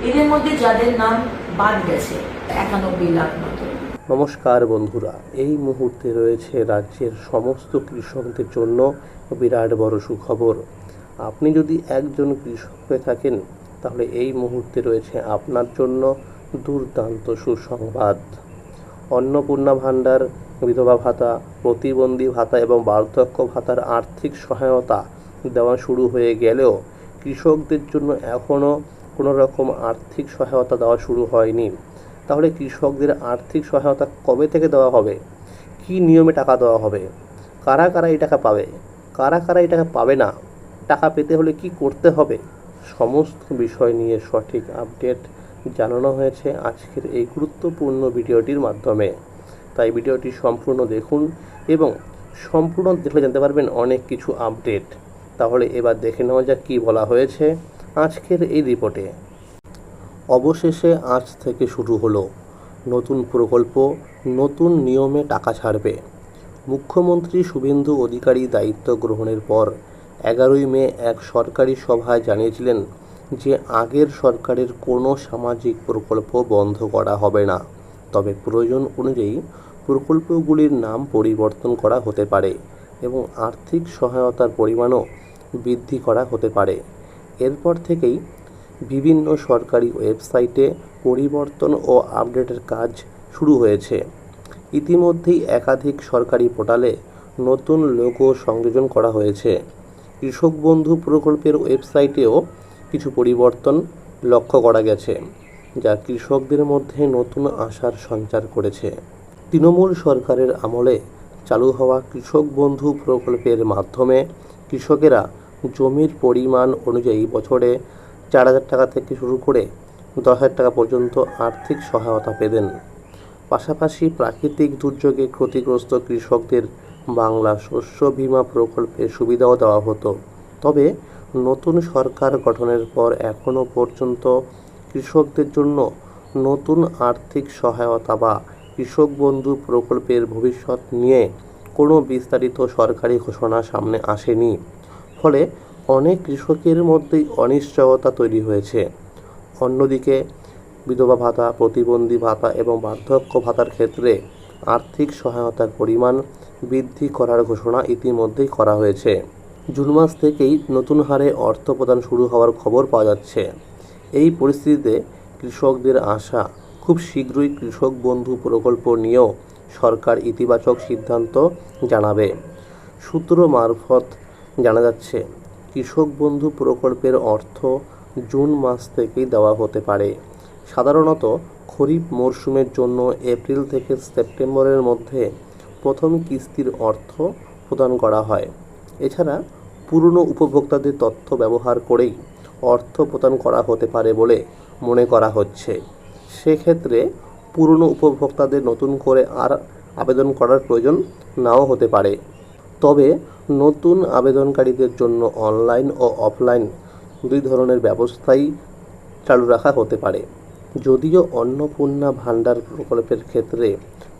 এদের মধ্যে যাদের নাম বাদ গেছে 91 লাখ মতো। নমস্কার বন্ধুরা, এই মুহূর্তে রয়েছে রাজ্যের সমস্ত কৃষকদের জন্য বিরাট বড় সুখবর। আপনি যদি একজন কৃষক হয়ে থাকেন তাহলে এই মুহূর্তে রয়েছে আপনার জন্য দুর্দান্ত সুসংবাদ। অন্নপূর্ণা ভাণ্ডার, বিধবা ভাতা, প্রতিবন্ধী ভাতা এবং বার্ধক্য ভাতার আর্থিক সহায়তা দেওয়া শুরু হয়ে গেলেও কৃষকদের জন্য এখনও কোনো রকম আর্থিক সহায়তা দেওয়া শুরু হয়নি। তাহলে কৃষকদের আর্থিক সহায়তা কবে থেকে দেওয়া হবে? কী নিয়মে টাকা দেওয়া হবে? কারা কারা এই টাকা পাবে? কারা কারা এই টাকা পাবে না? টাকা পেতে হলে কি করতে হবে? সমস্ত বিষয় নিয়ে সঠিক আপডেট জানানো হয়েছে আজকের এই গুরুত্বপূর্ণ ভিডিওটির মাধ্যমে। তাই ভিডিওটি সম্পূর্ণ দেখুন এবং সম্পূর্ণ দেখলে জানতে পারবেন অনেক কিছু আপডেট। তাহলে এবার দেখে নেওয়া যাক কী বলা হয়েছে আজকের এই রিপোর্টে। অবশেষে আজ থেকে শুরু হলো নতুন প্রকল্প, নতুন নিয়মে টাকা ছাড়বে। মুখ্যমন্ত্রী শুভেন্দু অধিকারী দায়িত্ব গ্রহণের পর 11ই মে এক সরকারি সভায় জানিয়েছিলেন যে আগের সরকারের কোনো সামাজিক প্রকল্প বন্ধ করা হবে না, তবে প্রয়োজন অনুযায়ী প্রকল্পগুলির নাম পরিবর্তন করা হতে পারে এবং আর্থিক সহায়তার পরিমাণও বৃদ্ধি করা হতে পারে। এরপর থেকেই বিভিন্ন সরকারি ওয়েবসাইটে পরিবর্তন ও আপডেটের কাজ শুরু হয়েছে। ইতিমধ্যেই একাধিক সরকারি পোর্টালে নতুন লোগো সংযোজন করা হয়েছে। কৃষক বন্ধু প্রকল্পের ওয়েবসাইটেও কিছু পরিবর্তন লক্ষ্য করা গেছে, যা কৃষকদের মধ্যে নতুন আশার সঞ্চার করেছে। তৃণমূল সরকারের আমলে চালু হওয়া কৃষক বন্ধু প্রকল্পের মাধ্যমে কৃষকেরা জমির পরিমাণ অনুযায়ী বছরে 4,000 টাকা থেকে শুরু করে 10,000 টাকা পর্যন্ত আর্থিক সহায়তা পেতেন। পাশাপাশি প্রাকৃতিক দুর্যোগে ক্ষতিগ্রস্ত কৃষকদের বাংলা শস্য বীমা প্রকল্পের সুবিধাও দেওয়া হতো। তবে নতুন সরকার গঠনের পর এখনও পর্যন্ত কৃষকদের জন্য নতুন আর্থিক সহায়তা বা কৃষক বন্ধু প্রকল্পের ভবিষ্যৎ নিয়ে কোনো বিস্তারিত সরকারি ঘোষণা সামনে আসেনি। ফলে অনেক কৃষকের মধ্যেই অনিশ্চয়তা তৈরি হয়েছে। অন্যদিকে বিধবা ভাতা, প্রতিবন্ধী ভাতা এবং বার্ধক্য ভাতার ক্ষেত্রে আর্থিক সহায়তার পরিমাণ বৃদ্ধি করার ঘোষণা ইতিমধ্যেই করা হয়েছে। জুন মাস থেকেই নতুন হারে অর্থ প্রদান শুরু হওয়ার খবর পাওয়া যাচ্ছে। এই পরিস্থিতিতে কৃষকদের আশা, খুব শীঘ্রই কৃষক বন্ধু প্রকল্প নিয়েও সরকার ইতিবাচক সিদ্ধান্ত জানাবে। সূত্র মারফত জানা যাচ্ছে, কৃষক বন্ধু প্রকল্পের অর্থ জুন মাস থেকেই দেওয়া হতে পারে। সাধারণত খরিফ মরশুমের জন্য এপ্রিল থেকে সেপ্টেম্বরের মধ্যে প্রথম কিস্তির অর্থ প্রদান করা হয়। এছাড়া পুরনো উপভোক্তাদের তথ্য ব্যবহার করেই অর্থ প্রদান করা হতে পারে বলে মনে করা হচ্ছে। সেক্ষেত্রে পুরনো উপভোক্তাদের নতুন করে আর আবেদন করার প্রয়োজন নাও হতে পারে। তবে নতুন আবেদনকারীদের জন্য অনলাইন ও অফলাইন দুই ধরনের ব্যবস্থাই চালু রাখা হতে পারে। যদিও অন্নপূর্ণা ভাণ্ডার প্রকল্পের ক্ষেত্রে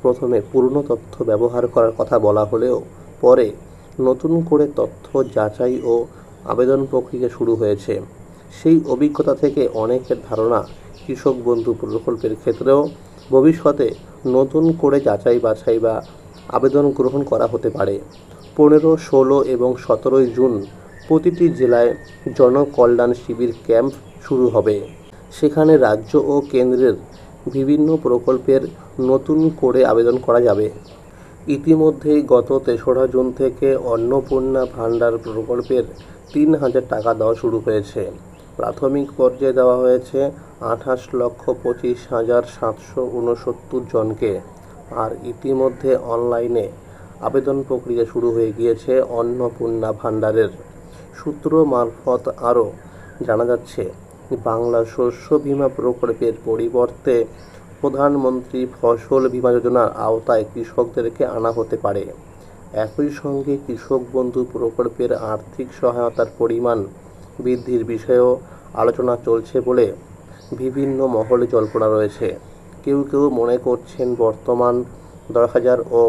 প্রথমে পুরনো তথ্য ব্যবহার করার কথা বলা হলেও পরে নতুন করে তথ্য যাচাই ও আবেদন প্রক্রিয়া শুরু হয়েছে। সেই অভিজ্ঞতা থেকে অনেকের ধারণা কৃষক বন্ধু প্রকল্পের ক্ষেত্রেও ভবিষ্যতে নতুন করে যাচাই বাছাই বা আবেদন গ্রহণ করা হতে পারে। 15, 16 এবং 17 জুন প্রতিটি জেলায় জনকল্যাণ শিবির ক্যাম্প শুরু হবে। সেখানে রাজ্য ও কেন্দ্রের বিভিন্ন প্রকল্পের নতুন করে আবেদন করা যাবে। ইতিমধ্যেই গত 3রা জুন থেকে অন্নপূর্ণা ভাণ্ডার প্রকল্পের 3,000 টাকা দেওয়া শুরু হয়েছে। প্রাথমিক পর্যায়ে দেওয়া হয়েছে 28,25,769 জনকে। আর ইতিমধ্যে অনলাইনে আবেদন প্রক্রিয়া শুরু হয়ে গিয়েছে অন্নপূর্ণা ভাণ্ডারের। সূত্র মারফত আরও জানা যাচ্ছে, বাংলা শস্য বীমা প্রকল্পের পরিবর্তে প্রধানমন্ত্রী ফসল বীমা যোজনার আওতায় কৃষকদেরকে আনা হতে পারে। একই সঙ্গে কৃষক বন্ধু প্রকল্পের আর্থিক সহায়তার পরিমাণ বৃদ্ধির বিষয়েও আলোচনা চলছে বলে বিভিন্ন মহলে জল্পনা রয়েছে। কেউ কেউ মনে করছেন বর্তমান 10,000 ও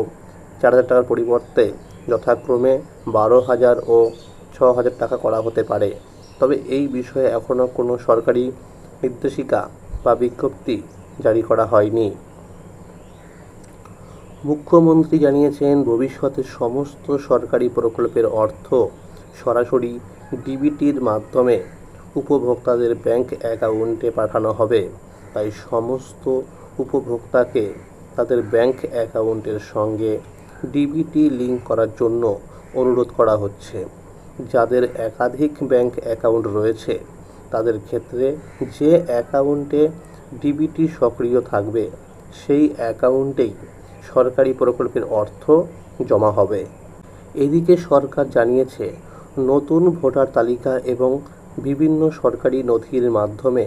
4,000 টাকার পরিবর্তে যথাক্রমে 12,000 ও 6,000 টাকা করা হতে পারে। তবে এই বিষয়ে এখনও কোনো সরকারি নির্দেশিকা বা বিজ্ঞপ্তি জারি করা হয়নি। মুখ্যমন্ত্রী জানিয়েছেন, ভবিষ্যতে সমস্ত সরকারি প্রকল্পের অর্থ সরাসরি ডিবিটির মাধ্যমে উপভোক্তাদের ব্যাংক অ্যাকাউন্টে পাঠানো হবে। তাই সমস্ত উপভোক্তাকে তাদের ব্যাংক অ্যাকাউন্টের সঙ্গে ডিবিটি লিঙ্ক করার জন্য অনুরোধ করা হচ্ছে। যাদের একাধিক ব্যাংক অ্যাকাউন্ট রয়েছে তাদের ক্ষেত্রে যে অ্যাকাউন্টে ডিবিটি সক্রিয় থাকবে সেই অ্যাকাউন্টেই সরকারি প্রকল্পের অর্থ জমা হবে। এদিকে সরকার জানিয়েছে, নতুন ভোটার তালিকা এবং বিভিন্ন সরকারি নথির মাধ্যমে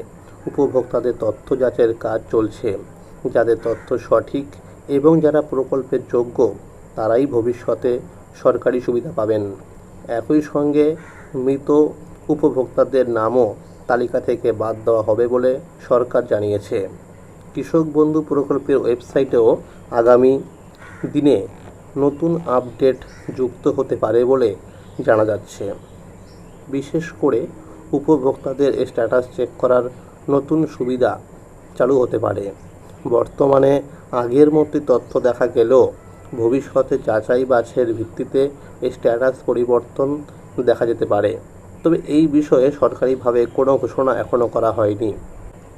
উপভোক্তাদের তথ্য যাচাইয়ের কাজ চলছে। যাদের তথ্য সঠিক এবং যারা প্রকল্পের যোগ্য তারাই ভবিষ্যতে সরকারি সুবিধা পাবেন। একই সঙ্গে মৃত উপভোক্তাদের নামও তালিকা থেকে বাদ দেওয়া হবে বলে সরকার জানিয়েছে। কৃষক বন্ধু প্রকল্পের ওয়েবসাইটেও আগামী দিনে নতুন আপডেট যুক্ত হতে পারে বলে জানা যাচ্ছে। বিশেষ করে উপভোক্তাদের স্ট্যাটাস চেক করার নতুন সুবিধা চালু হতে পারে। বর্তমানে আগের মতোই তথ্য দেখা গেলেও ভবিষ্যতে যাচাই বাছাইয়ের ভিত্তিতে স্ট্যাটাস পরিবর্তন দেখা যেতে পারে। তবে এই বিষয়ে সরকারিভাবে কোনো ঘোষণা এখনও করা হয়নি।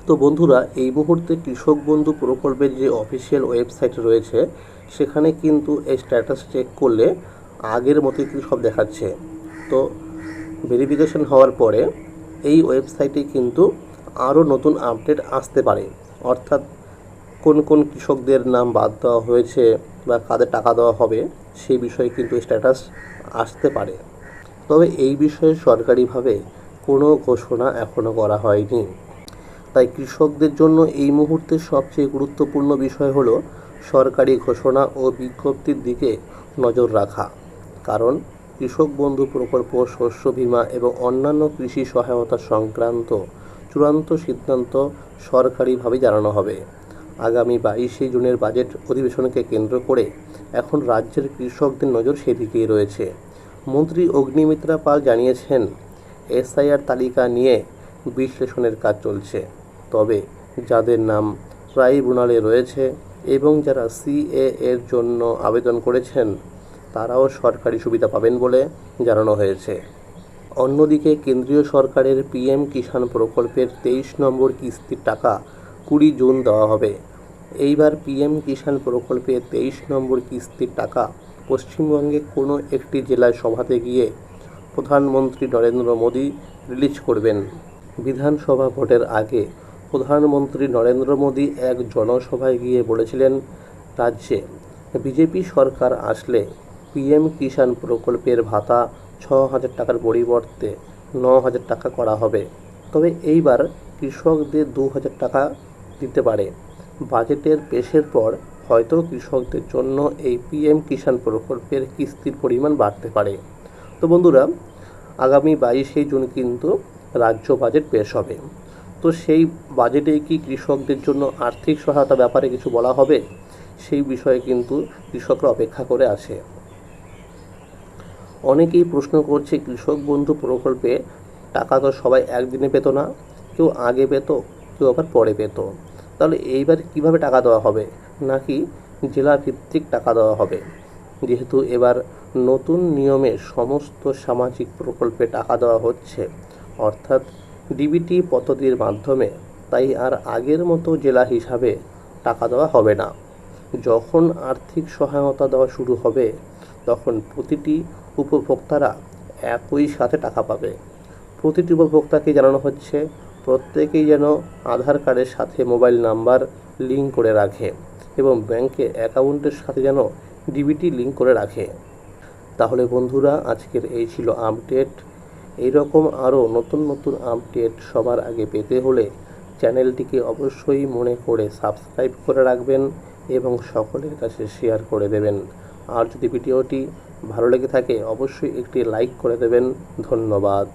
তো বন্ধুরা, এই মুহূর্তে কৃষক বন্ধু প্রকল্পের যে অফিসিয়াল ওয়েবসাইট রয়েছে সেখানে কিন্তু এই স্ট্যাটাস চেক করলে আগের মতোই কিন্তু সব দেখাচ্ছে। তো ভেরিফিকেশন হওয়ার পরে এই ওয়েবসাইটে কিন্তু আরও নতুন আপডেট আসতে পারে। অর্থাৎ কোন কোন কৃষকদের নাম বাদ দেওয়া হয়েছে বা কাদের টাকা দেওয়া হবে সেই বিষয়ে কিন্তু স্ট্যাটাস আসতে পারে। তবে এই বিষয়ে সরকারিভাবে কোনো ঘোষণা এখনও করা হয়নি। তাই কৃষকদের জন্য এই মুহূর্তে সবচেয়ে গুরুত্বপূর্ণ বিষয় হলো সরকারি ঘোষণা ও বিজ্ঞপ্তির দিকে নজর রাখা। কারণ কৃষক বন্ধু প্রকল্প, শস্য বীমা এবং অন্যান্য কৃষি সহায়তা সংক্রান্ত চূড়ান্ত সিদ্ধান্ত সরকারিভাবে জানানো হবে। আগামী 22শে জুনের বাজেট অধিবেশনকে কেন্দ্র করে এখন রাজ্যের কৃষকদের নজর সেদিকেই রয়েছে। মন্ত্রী অগ্নিমিত্রা পাল জানিয়েছেন, এসআইআর তালিকা নিয়ে বিশ্লেষণের কাজ চলছে। তবে যাদের নাম ট্রাইব্যুনালে রয়েছে এবং যারা সিএ এর জন্য আবেদন করেছেন তারাও সরকারি সুবিধা পাবেন বলে জানানো হয়েছে। অন্যদিকে কেন্দ্রীয় সরকারের পিএম কিষাণ প্রকল্পের 23 নম্বর কিস্তির টাকা 20 জুন দেওয়া হবে। এইবার পিএম কিষাণ প্রকল্পের 23 নম্বর কিস্তির টাকা পশ্চিমবঙ্গে কোনো একটি জেলায় সভাতে গিয়ে প্রধানমন্ত্রী নরেন্দ্র মোদী রিলিজ করবেন। বিধানসভা ভোটের আগে প্রধানমন্ত্রী নরেন্দ্র মোদী এক জনসভায় গিয়ে বলেছিলেন, রাজ্যে বিজেপি সরকার আসলে পিএম কিষাণ প্রকল্পের ভাতা 6,000 টাকার পরিবর্তে 9,000 টাকা করা হবে। তবে এইবার কৃষকদের 2,000 টাকা দিতে পারে। বাজেটের পেশের পর হয়তো কৃষকদের জন্য এই পিএম কিষাণ প্রকল্পের কিস্তির পরিমাণ বাড়তে পারে। তো বন্ধুরা, আগামী 22শে জুন কিন্তু রাজ্য বাজেট পেশ হবে। তো সেই বাজেটে কি কৃষকদের জন্য আর্থিক সহায়তা ব্যাপারে কিছু বলা হবে, সেই বিষয়ে কিন্তু কৃষকরা অপেক্ষা করে আছে। অনেকেই প্রশ্ন করছে, কৃষক বন্ধু প্রকল্পে টাকা তো সবাই একদিনে পেত না, কেউ আগে পেত, কেউ আবার পরে পেত। তাহলে এইবার কিভাবে টাকা দেওয়া হবে, নাকি জেলা ভিত্তিক টাকা দেওয়া হবে? যেহেতু এবার নতুন নিয়মে সমস্ত সামাজিক প্রকল্পে টাকা দেওয়া হচ্ছে, অর্থাৎ ডিবিটি পদ্ধতির মাধ্যমে, তাই আর আগের মতো জেলা হিসাবে টাকা দেওয়া হবে না। যখন আর্থিক সহায়তা দেওয়া শুরু হবে তখন প্রতিটি উপভোক্তারা একই সাথে টাকা পাবে। প্রতিটি উপভোক্তাকে জানানো হচ্ছে প্রত্যেকেই যেন আধার কার্ডের সাথে মোবাইল নাম্বার লিঙ্ক করে রাখে এবং ব্যাংকে অ্যাকাউন্টের সাথে যেন ডিবিটি লিঙ্ক করে রাখে। তাহলে বন্ধুরা, আজকের এই ছিল আপডেট। এইরকম আরও নতুন নতুন আপডেট সবার আগে পেতে হলে চ্যানেলটিকে অবশ্যই মনে করে সাবস্ক্রাইব করে রাখবেন এবং সকলের কাছে শেয়ার করে দেবেন। আর যদি ভিডিওটি ভালো লেগে থাকে অবশ্যই একটি লাইক করে দেবেন। ধন্যবাদ।